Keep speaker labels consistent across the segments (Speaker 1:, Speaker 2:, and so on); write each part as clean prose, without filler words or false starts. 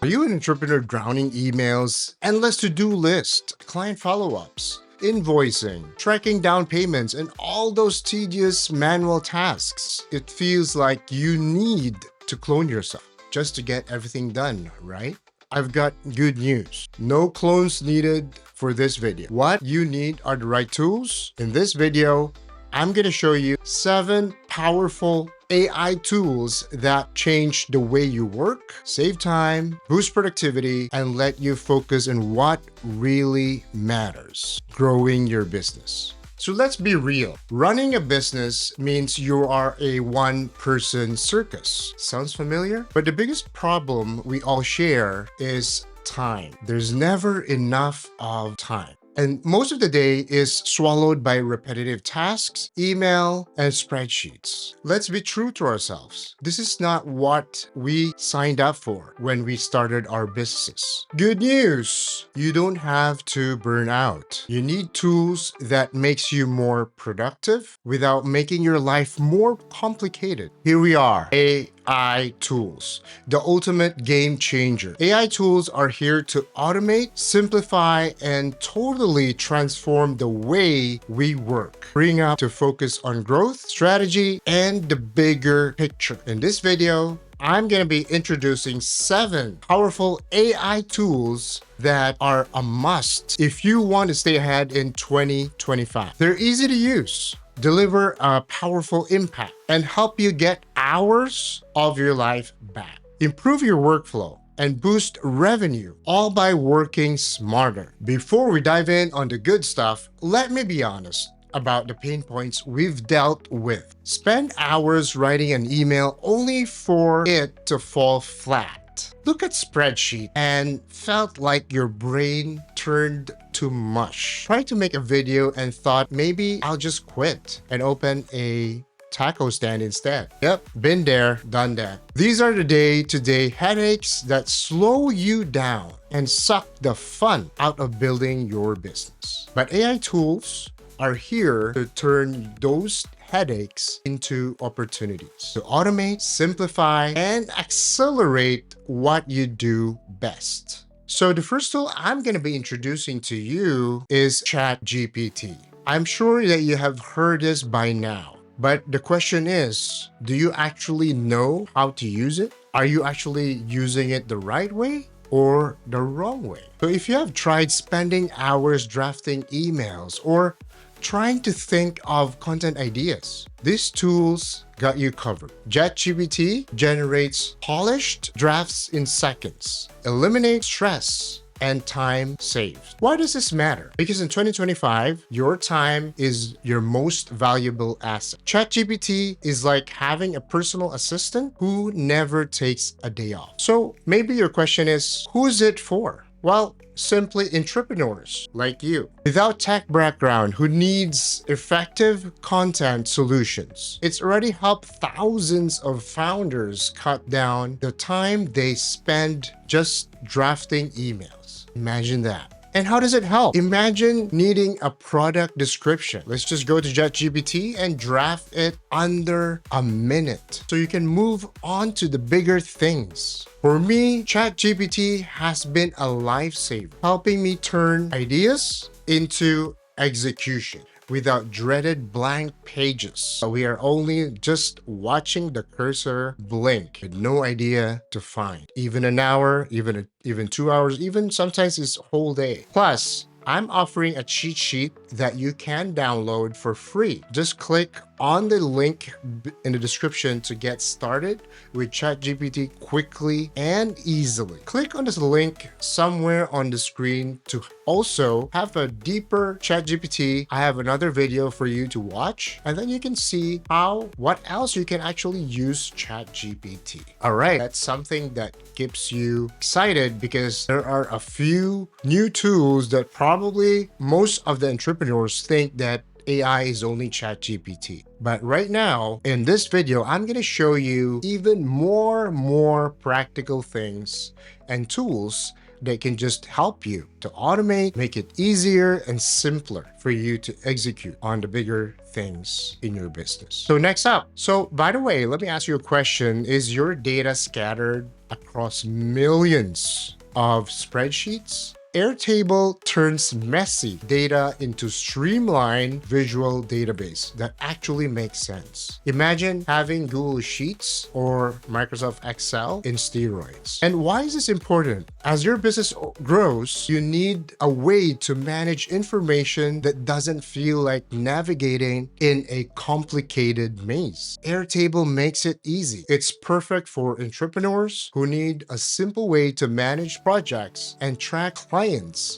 Speaker 1: Are you an entrepreneur drowning emails, endless to-do list, client follow-ups, invoicing, tracking down payments, and all those tedious manual tasks? It feels like you need to clone yourself just to get everything done, right? I've got good news. No clones needed for this video. What you need are the right tools. In this video, I'm going to show you 7 powerful AI tools that change the way you work, save time, boost productivity, and let you focus on what really matters, growing your business. So let's be real. Running a business means you are a one-person circus. Sounds familiar? But the biggest problem we all share is time. There's never enough of time. And most of the day is swallowed by repetitive tasks, email, and spreadsheets. Let's be true to ourselves. This is not what we signed up for when we started our businesses. Good news! You don't have to burn out. You need tools that makes you more productive without making your life more complicated. Here we are, AI tools, the ultimate game changer. AI tools are here to automate, simplify, and totally transform the way we work, bring up to focus on growth, strategy, and the bigger picture. In this video, I'm going to be introducing 7 powerful AI tools that are a must if you want to stay ahead in 2025. They're easy to use, deliver a powerful impact, and help you get hours of your life back. Improve your workflow and boost revenue, all by working smarter. Before we dive in on the good stuff, let me be honest about the pain points we've dealt with. Spend hours writing an email only for it to fall flat. Look at spreadsheet and felt like your brain turned to mush. Tried to make a video and thought maybe I'll just quit and open a taco stand instead. Yep, been there, done that. These are the day-to-day headaches that slow you down and suck the fun out of building your business. But AI tools are here to turn those headaches into opportunities to automate, simplify, and accelerate what you do best. So the first tool I'm going to be introducing to you is ChatGPT. I'm sure that you have heard this by now. But the question is, do you actually know how to use it? Are you actually using it the right way or the wrong way? So if you have tried spending hours drafting emails or trying to think of content ideas, these tools got you covered. ChatGPT generates polished drafts in seconds, eliminates stress, and time saved. Why does this matter? Because in 2025, your time is your most valuable asset. ChatGPT is like having a personal assistant who never takes a day off. So maybe your question is, who is it for? Well, simply entrepreneurs like you without tech background who needs effective content solutions. It's already helped thousands of founders cut down the time they spend just drafting emails. Imagine that. And how does it help? Imagine needing a product description. Let's just go to ChatGPT and draft it under a minute so you can move on to the bigger things. For me, ChatGPT has been a lifesaver, helping me turn ideas into execution without dreaded blank pages. We are only just watching the cursor blink with no idea to find. Even an hour, even 2 hours, even sometimes it's a whole day. Plus, I'm offering a cheat sheet that you can download for free. Just click on the link in the description to get started with ChatGPT quickly and easily. Click on this link somewhere on the screen to also have a deeper ChatGPT. I have another video for you to watch, and then you can see what else you can actually use ChatGPT. All right, that's something that keeps you excited because there are a few new tools that probably most of the entrepreneurs think that AI is only ChatGPT. But right now, in this video, I'm going to show you even more practical things and tools that can just help you to automate, make it easier and simpler for you to execute on the bigger things in your business. So next up, by the way, let me ask you a question. Is your data scattered across millions of spreadsheets? Airtable turns messy data into streamlined visual database that actually makes sense. Imagine having Google Sheets or Microsoft Excel in steroids. And why is this important? As your business grows, you need a way to manage information that doesn't feel like navigating in a complicated maze. Airtable makes it easy. It's perfect for entrepreneurs who need a simple way to manage projects and track clients.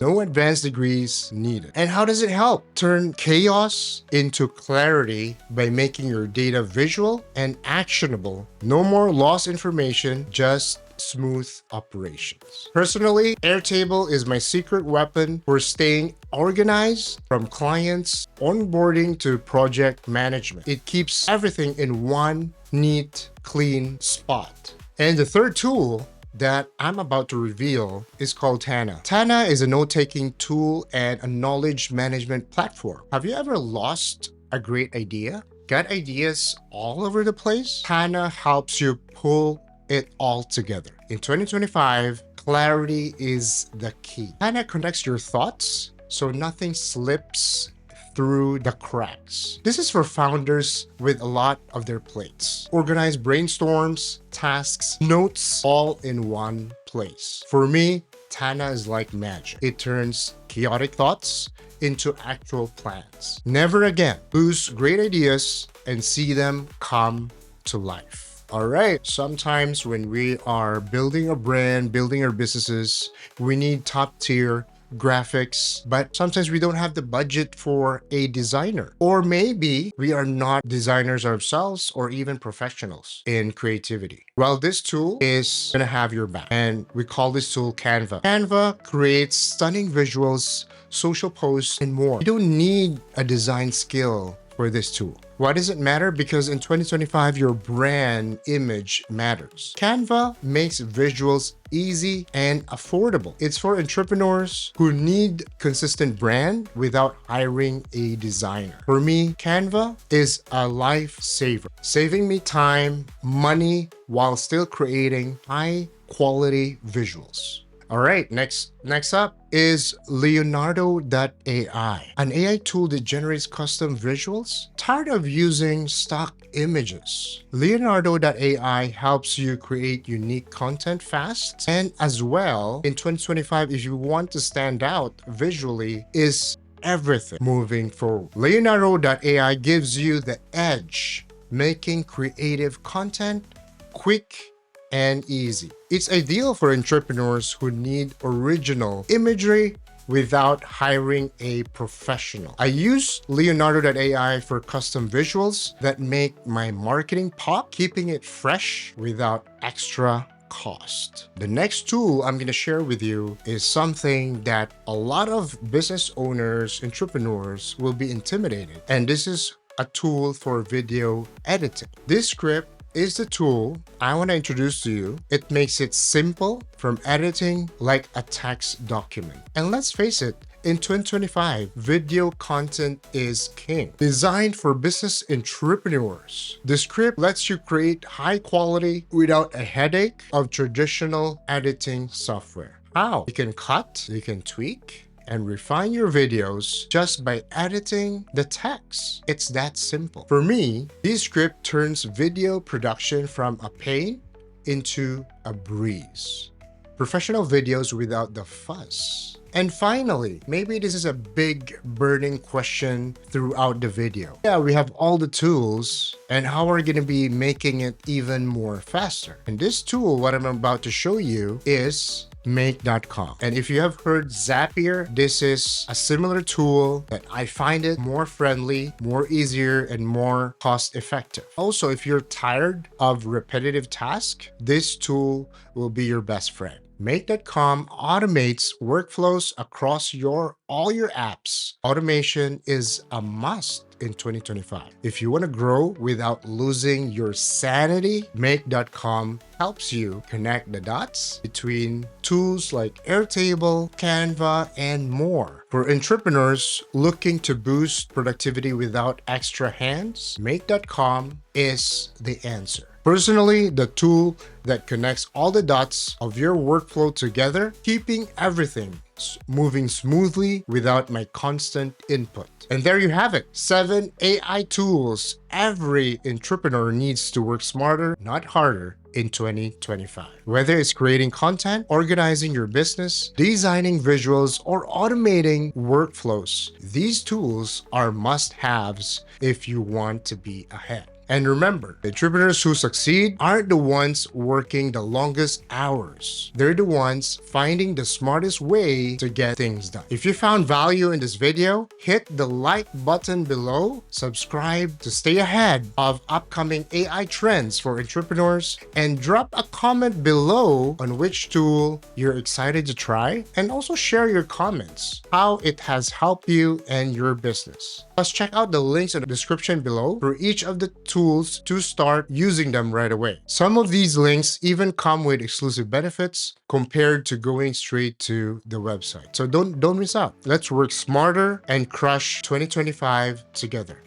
Speaker 1: No advanced degrees needed. And how does it help? Turn chaos into clarity by making your data visual and actionable. No more lost information, just smooth operations. Personally, Airtable is my secret weapon for staying organized, from clients onboarding to project management. It keeps everything in one neat, clean spot. And the third tool that I'm about to reveal is called Tana. Tana is a note-taking tool and a knowledge management platform. Have you ever lost a great idea? Got ideas all over the place? Tana helps you pull it all together. In 2025, clarity is the key. Tana connects your thoughts so nothing slips through the cracks. This is for founders with a lot of their plates. Organized brainstorms, tasks, notes, all in one place. For me, Tana is like magic. It turns chaotic thoughts into actual plans. Never again lose great ideas and see them come to life. All right, sometimes when we are building a brand, building our businesses, we need top tier graphics, but sometimes we don't have the budget for a designer. Or maybe we are not designers ourselves or even professionals in creativity. Well, this tool is gonna have your back, and we call this tool Canva. Canva creates stunning visuals, social posts, and more. You don't need a design skill for this tool. Why does it matter? Because in 2025, your brand image matters. Canva makes visuals easy and affordable. It's for entrepreneurs who need consistent brand without hiring a designer. For me, Canva is a lifesaver, saving me time, money, while still creating high quality visuals. All right, next up is Leonardo.ai, an AI tool that generates custom visuals. Tired of using stock images? Leonardo.ai helps you create unique content fast, and as well, in 2025, if you want to stand out visually, is everything moving forward. Leonardo.ai gives you the edge, making creative content quick and easy. It's ideal for entrepreneurs who need original imagery without hiring a professional. I use Leonardo.ai for custom visuals that make my marketing pop, keeping it fresh without extra cost. The next tool I'm going to share with you is something that a lot of business owners, entrepreneurs will be intimidated. And this is a tool for video editing. Descript is the tool I want to introduce to you. It makes it simple from editing like a text document. And let's face it, in 2025, video content is king. Designed for business entrepreneurs, Descript lets you create high quality without a headache of traditional editing software. How? You can cut, you can tweak, and refine your videos just by editing the text. It's that simple. For me, Descript turns video production from a pain into a breeze. Professional videos without the fuss. And finally, maybe this is a big burning question throughout the video. Yeah, we have all the tools, and how are we going to be making it even more faster? And this tool, what I'm about to show you, is make.com. And if you have heard Zapier, this is a similar tool that I find it more friendly, more easier, and more cost effective. Also, if you're tired of repetitive tasks, this tool will be your best friend. Make.com automates workflows across all your apps. Automation is a must in 2025. If you want to grow without losing your sanity, Make.com helps you connect the dots between tools like Airtable, Canva, and more. For entrepreneurs looking to boost productivity without extra hands, Make.com is the answer. Personally, the tool that connects all the dots of your workflow together, keeping everything moving smoothly without my constant input. And there you have it, 7 AI tools every entrepreneur needs to work smarter, not harder, in 2025. Whether it's creating content, organizing your business, designing visuals, or automating workflows, these tools are must-haves if you want to be ahead. And remember, the entrepreneurs who succeed aren't the ones working the longest hours. They're the ones finding the smartest way to get things done. If you found value in this video, hit the like button below, subscribe to stay ahead of upcoming AI trends for entrepreneurs, and drop a comment below on which tool you're excited to try, and also share your comments, how it has helped you and your business. Plus, check out the links in the description below for each of the tools to start using them right away. Some of these links even come with exclusive benefits compared to going straight to the website. So don't miss out. Let's work smarter and crush 2025 together.